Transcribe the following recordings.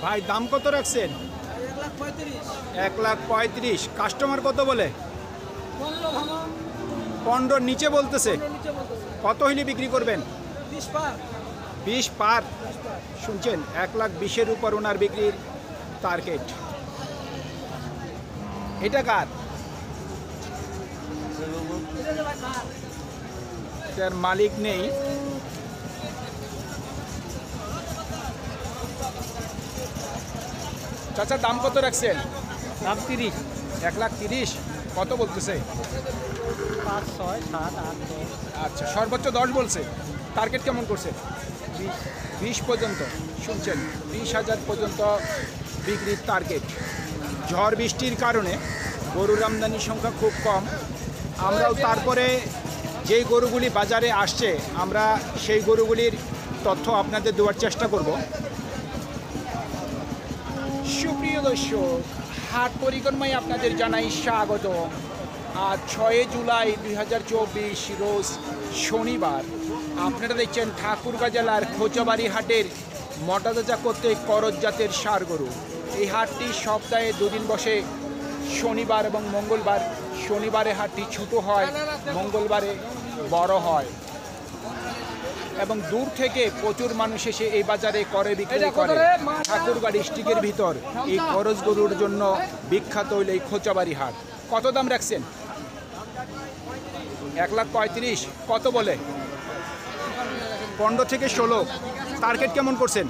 ভাই দাম কত রাখছেন? 1,35,000। কাস্টমার কত বলে? 15 নিচে বলতেছে। কত হইলে বিক্রি করবেন? 20 পার। শুনছেন, 1,20,000 উপর ওনার বিক্রির টার্গেট। এটা কার? এটার মালিক নেই। চাচা দাম কত রাখছেন? দাম 30। 1,30,000। কত বলতেছে? 5, 6, 7, 8, 10, আচ্ছা, সর্বোচ্চ 10 বলছে। টার্গেট কেমন করছে? 20। 20 পর্যন্ত। শুনছেন, 20,000 পর্যন্ত বিক্রির টার্গেট। ঝড় বৃষ্টির কারণে গরুর আমদানির সংখ্যা খুব কম। আমরাও তারপরে যেই গরুগুলি বাজারে আসছে আমরা সেই গরুগুলির তথ্য আপনাদের দেওয়ার চেষ্টা করব। সুপ্রিয় দর্শক, হাট পরিক্রমায় আপনাদের জানাই স্বাগত। আজ 6 জুলাই 2024 রোজ শনিবার। আপনারা দেখছেন ঠাকুরগাঁ জেলার খোঁচাবাড়ি হাটের মোটাতাজা করতে করজ জাতের ষাঁড় গরু। এই হাটটি সপ্তাহে দুদিন বসে, শনিবার এবং মঙ্গলবার। শনিবারে হাটটি ছোট হয়, মঙ্গলবারে বড় হয় এবং দূর থেকে প্রচুর মানুষ এসে এই বাজারে করে বিক্রি করে। ঠাকুরগাঁ ডিস্ট্রিক্টের ভিতর এই করজ গরুর জন্য বিখ্যাত হইল এই খোঁচাবাড়ি হাট। কত দাম রাখছেন? 1,35,000। কত বলে? 15 থেকে 16। টার্গেট কেমন করছেন?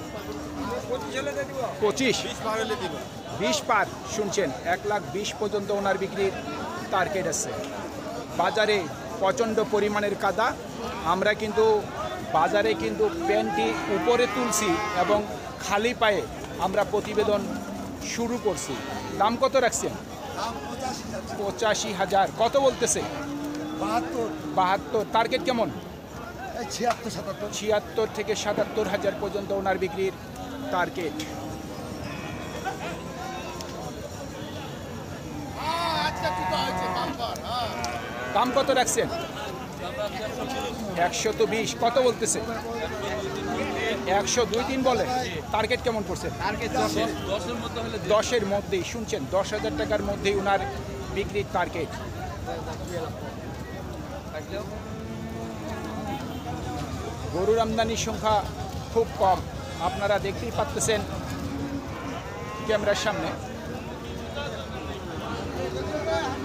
25। 20 পার। শুনছেন, 1,20,000 পর্যন্ত ওনার বিক্রির টার্গেট আছে। বাজারে প্রচণ্ড পরিমাণের কাদা। আমরা কিন্তু বাজারে কিন্তু প্যান্টটি উপরে তুলছি এবং খালি পায়ে আমরা প্রতিবেদন শুরু করছি। দাম কত রাখছেন? 85,000। কত বলতেছে? 72। টার্গেট কেমন? 76 থেকে 77,000 পর্যন্ত ওনার বিক্রির টার্গেট। দাম কত রাখছেন? 120। কত বলতেছে? 102-3 বলে। টার্গেট কেমন করছেন? 10-এর মধ্যেই। শুনছেন, 10,000 টাকার মধ্যেই ওনার বিক্রির টার্গেট। গরুর আমদানির সংখ্যা খুব কম, আপনারা দেখতেই পাচ্ছেন ক্যামেরার সামনে।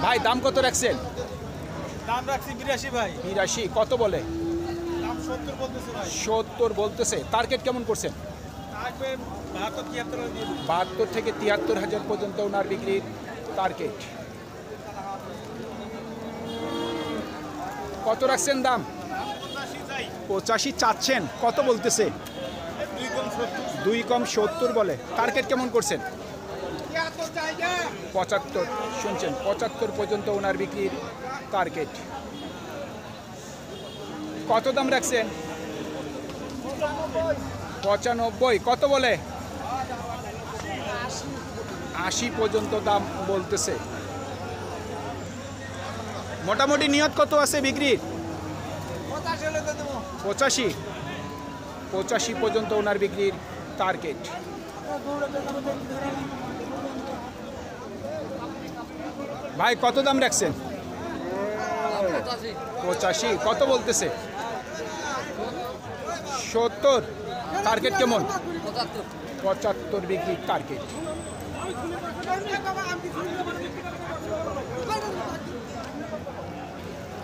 ভাই দাম কত রাখছেন? দাম রাখছি 82 ভাই। 82। কত বলে? দাম 70 বলতেছে ভাই। 70 বলতেছে। টার্গেট কেমন করছেন? থাকবে 72, 73 দিয়ে দিন। 72 থেকে 73,000 পর্যন্ত ওনার বিক্রির টার্গেট। কত রাখছেন দাম? 85 চাচ্ছেন। কত বলতেছে? 2 কম 70 বলে। টার্গেট কেমন করছেন? 75। শুনছেন, 75 পর্যন্ত ওনার বিক্রির টার্গেট। কত দাম রাখছেন? 95। কত বলে? 80 পর্যন্ত দাম বলতেছে। মোটামুটি নিয়ত কত আছে বিক্রির? 85। 85 পর্যন্ত ওনার বিক্রির টার্গেট। ভাই কত দাম রাখছেন? 85। কত বলতেছে? 70। টার্গেট কেমন? 75 বিক্রির টার্গেট।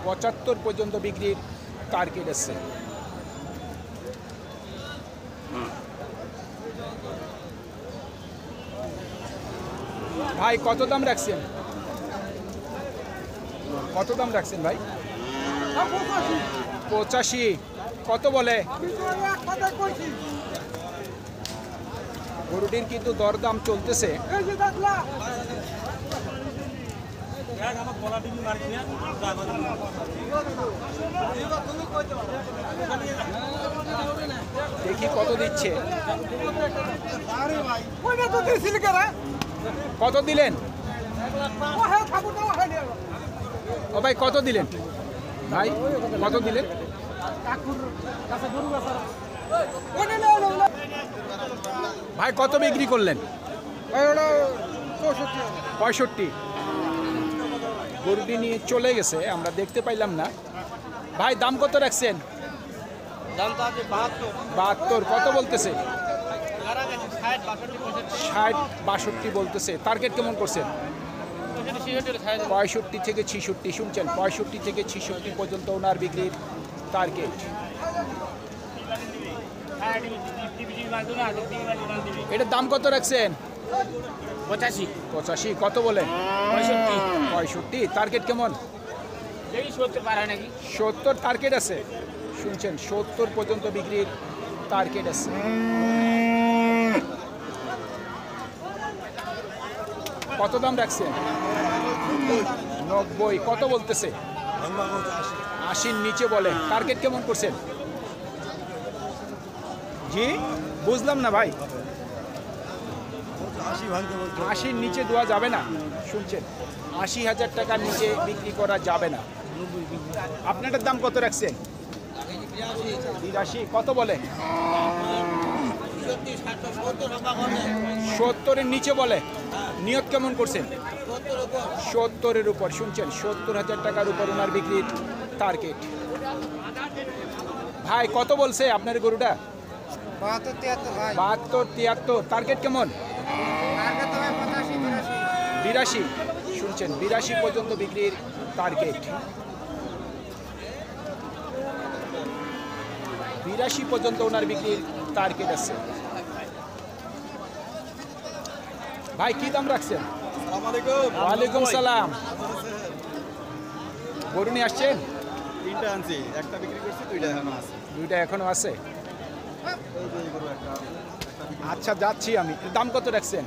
পঁচাত্তর পর্যন্ত বিক্রির টার্গেট আছে। ভাই কত দাম রাখছেন? কত দাম রাখছেন ভাই? 85। কত বলে? গরুটির কিন্তু দরদাম চলতেছে। দেখি কত দিচ্ছে। কত দিলেন? ও ভাই কত দিলেন? ভাই কত দিলেন? ভাই কত বিক্রি করলেন? 65। গরুটি নিয়ে চলে গেছে, আমরা দেখতে পাইলাম না। ভাই দাম কত রাখছেন? দাম তো আছে 72। কত বলতেছে? 60 62 বলতেছে। টার্গেট কেমন করছেন? 65 থেকে 66। শুনছেন, 65 থেকে 66 পর্যন্ত ওনার বিক্রির টার্গেট। এটার দাম কত রাখছেন? 85। কত বলে? 65। টার্গেট কেমন? 70 টার্গেট আছে। শুনছেন, 70 পর্যন্ত বিক্রির টার্গেট আছে। কত দাম রাখছেন? 90। কত বলতেছে? 80 নিচে বলে। টার্গেট কেমন করছেন? জি বুঝলাম না ভাই। 80 নিচে দেওয়া যাবে না। শুনছেন, 80,000 টাকার নিচে বিক্রি করা যাবে না। আপনাদের দাম কত রাখছেন? 82। কত বলে? 70-এর নিচে বলে। নিয়ত কেমন করছেন? 70-এর উপর। শুনছেন, 70,000 টাকার উপর ওনার বিক্রির টার্গেট। ভাই কত বলছে আপনার গরুটা? 72-73। টার্গেট কেমন? 82। শুনছেন, 82 পর্যন্ত বিক্রির টার্গেট। 82 পর্যন্ত ওনার বিক্রির টার্গেট আছে। ভাই কি দাম রাখছেন? ওয়ালাইকুম সালাম। গরু নিয়ে আসছেন? 3টা আনছি, একটা বিক্রি করছি, 2টা এখনো আছে। 2টা এখনো আছে। আচ্ছা যাচ্ছি আমি। দাম কত রাখছেন?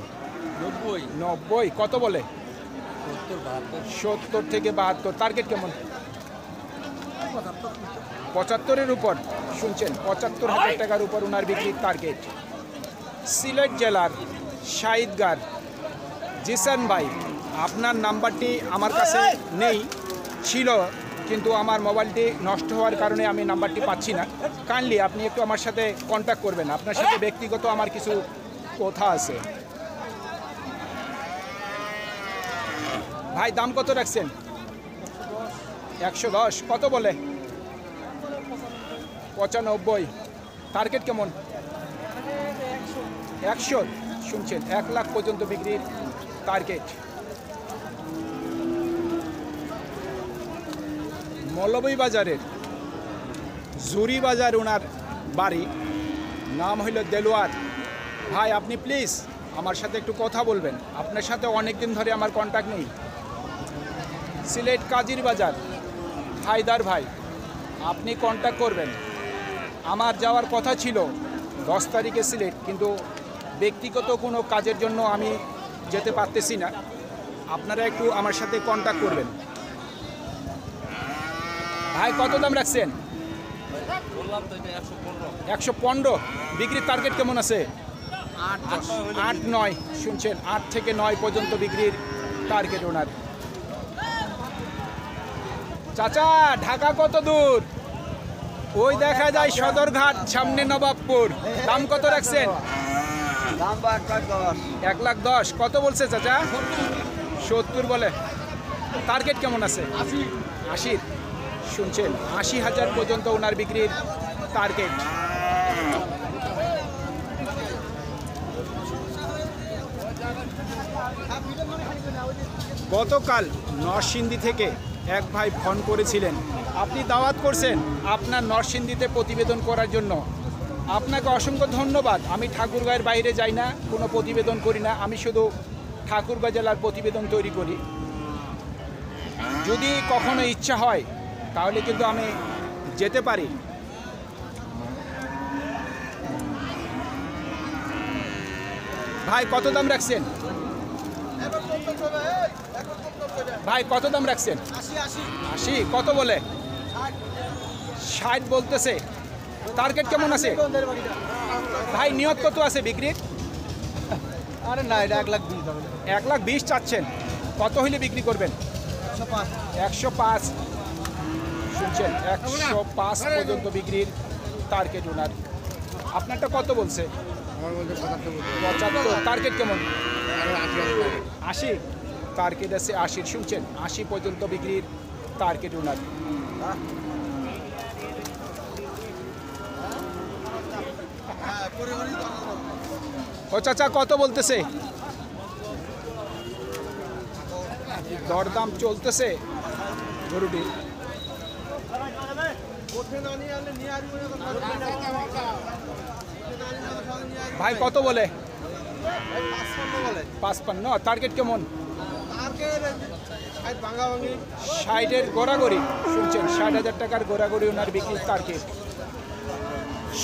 90। কত বলে? 70 থেকে 72। টার্গেট কেমন? 75-এর উপর। শুনছেন, 75,000 টাকার উপর ওনার বিক্রির টার্গেট। সিলেট জেলার শাহিদগার জিসান ভাই, আপনার নাম্বারটি আমার কাছে নেই, ছিল, কিন্তু আমার মোবাইলটি নষ্ট হওয়ার কারণে আমি নাম্বারটি পাচ্ছি না। কাইন্ডলি আপনি একটু আমার সাথে কন্ট্যাক্ট করবেন, আপনার সাথে ব্যক্তিগত আমার কিছু কথা আছে। ভাই দাম কত রাখছেন? 110। কত বলে? 95। টার্গেট কেমন? 100। শুনছেন, 1 লাখ পর্যন্ত বিক্রির টার্গেট। মৌলভীবাজারের জুরি বাজার ওনার বাড়ি, নাম হইল দেলোয়ার ভাই। আপনি প্লিজ আমার সাথে একটু কথা বলবেন, আপনার সাথে অনেক দিন ধরে আমার কন্ট্যাক্ট নেই। সিলেট কাজির বাজার হায়দার ভাই, আপনি কন্ট্যাক্ট করবেন। আমার যাওয়ার কথা ছিল 10 তারিখে সিলেট, কিন্তু ব্যক্তিগত কোনো কাজের জন্য আমি যেতে পারতেছি না। আপনারা একটু আমার সাথে কন্ট্যাক্ট করবেন। ভাই কত দাম রাখছেন? 115। বিক্রির টার্গেট কেমন আছে? 8-9। শুনছেন, 8 থেকে 9 পর্যন্ত বিক্রির টার্গেট ওনার। চাচা ঢাকা কত দূর? ওই দেখা যায় সদরঘাট, সামনে নবাবপুর। দাম কত রাখছেন? 1,10,000। কত বলছে চাচা? 70 বলে। টার্গেট কেমন আছে? 80। শুনছেন, 80,000 পর্যন্ত ওনার বিক্রির টার্গেট। গতকাল নরসিংদী থেকে এক ভাই ফোন করেছিলেন, আপনি দাওয়াত করছেন আপনার নরসিংদীতে প্রতিবেদন করার জন্য। আপনাকে অসংখ্য ধন্যবাদ। আমি ঠাকুরগাঁয়ের বাইরে যাই না, কোনো প্রতিবেদন করি না, আমি শুধু ঠাকুরগাঁ জেলার প্রতিবেদন তৈরি করি। যদি কখনো ইচ্ছা হয় তাহলে কিন্তু আমি যেতে পারি। ভাই কত দাম রাখছেন? ভাই কত দাম রাখছেন? 80। কত বলে? 60 বলতেছে। টার্গেট কেমন আছে? ভাই নিয়ত কত আছে বিক্রির? আরে না, এটা 1,20,000 দাম। 1,20,000 চাচ্ছেন। কত হইলে বিক্রি করবেন? 105। শুনছেন, 105 পর্যন্ত বিক্রির টার্গেট ওনার। আপনারটা কত বলছে? আমার বলতে 75 টার্গেট কেমন? 80 80 টার্গেট আছে 80 শুনছেন 80 পর্যন্ত বিক্রির টার্গেট ওনার। ও চাচা কত বলতেছে? দরদাম চলতেছে গরুটি। ভাই কত বলে? 55 টার্গেট কেমন? 60-এর গোড়াগড়ি শুনছেন 60,000 টাকার গোড়াগড়ি ওনার বিক্রির টার্গেট।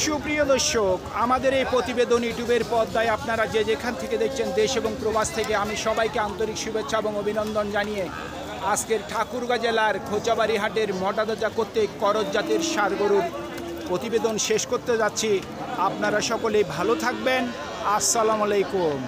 সুপ্রিয় দর্শক, আমাদের এই প্রতিবেদন ইউটিউবের পর্দায় আপনারা যে যেখান থেকে দেখছেন দেশ এবং প্রবাস থেকে আমি সবাইকে আন্তরিক শুভেচ্ছা এবং অভিনন্দন জানিয়ে আজকের ঠাকুরগাঁ জেলার খোঁচাবাড়ি হাটের মর্যাদা কর্তৃক করজ জাতের ষাঁড় গরুর প্রতিবেদন শেষ করতে যাচ্ছি। আপনারা সকলেই ভালো থাকবেন। আসসালামু আলাইকুম।